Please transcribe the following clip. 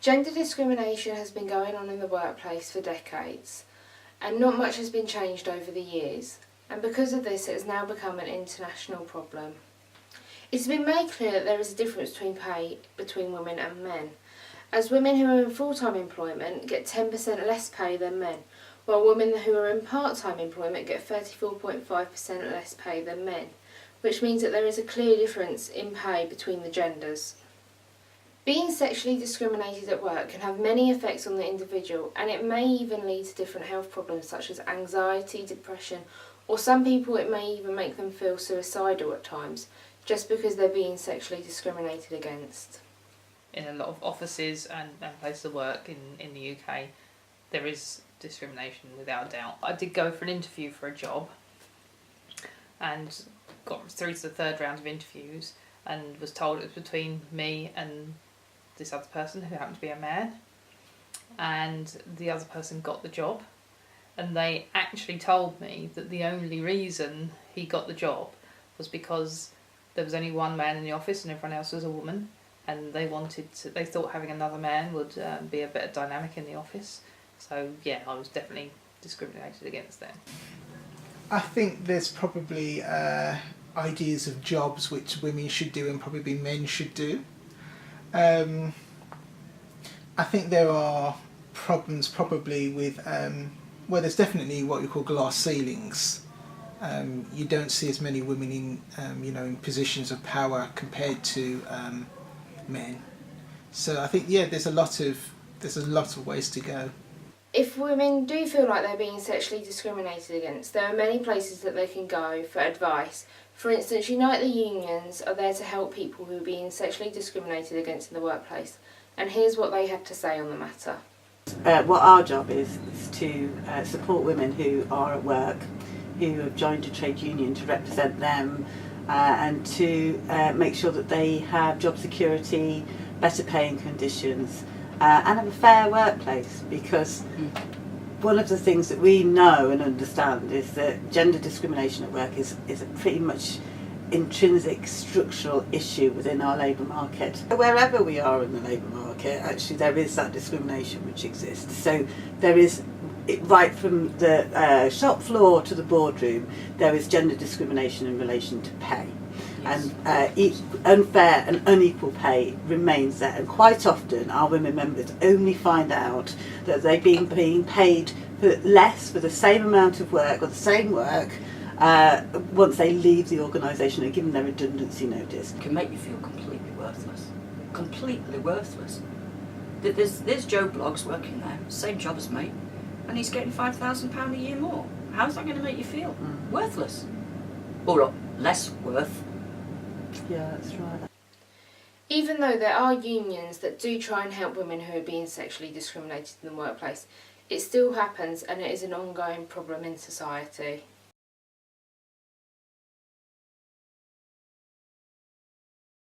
Gender discrimination has been going on in the workplace for decades, and not much has been changed over the years, and because of this it has now become an international problem. It's been made clear that there is a difference between pay between women and men, as women who are in full-time employment get 10% less pay than men, while women who are in part-time employment get 34.5% less pay than men, which means that there is a clear difference in pay between the genders. Being sexually discriminated at work can have many effects on the individual, and it may even lead to different health problems such as anxiety, depression, or some people it may even make them feel suicidal at times, just because they're being sexually discriminated against. In a lot of offices and places of work in the UK, there is discrimination without a doubt. I did go for an interview for a job and got through to the third round of interviews and was told it was between me and this other person who happened to be a man, and the other person got the job, and they actually told me that the only reason he got the job was because there was only one man in the office and everyone else was a woman, and they thought having another man would be a better dynamic in the office. So yeah, I was definitely discriminated against then. I think there's probably ideas of jobs which women should do and probably men should do. I think there are problems probably with, well, there's definitely what you call glass ceilings. You don't see as many women in positions of power compared to men. So I think there's a lot of ways to go. If women do feel like they're being sexually discriminated against, there are many places that they can go for advice. For instance, Unite the Unions are there to help people who are being sexually discriminated against in the workplace, and here's what they have to say on the matter. What our job is to support women who are at work, who have joined a trade union to represent them, and to make sure that they have job security, better paying conditions, and have a fair workplace, because one of the things that we know and understand is that gender discrimination at work is a pretty much intrinsic structural issue within our labour market. Wherever we are in the labour market, actually there is that discrimination which exists. So there is, right from the shop floor to the boardroom, there is gender discrimination in relation to pay. Yes. And unfair and unequal pay remains there, and quite often our women members only find out that they're being paid for less for the same amount of work or the same work once they leave the organisation and given their redundancy notice. It can make you feel completely worthless. Completely worthless. There's Joe Bloggs working there, same job as me, and he's getting £5,000 a year more. How's that going to make you feel? Worthless. Or less worth. Yeah, that's right. Even though there are unions that do try and help women who are being sexually discriminated in the workplace, it still happens, and it is an ongoing problem in society.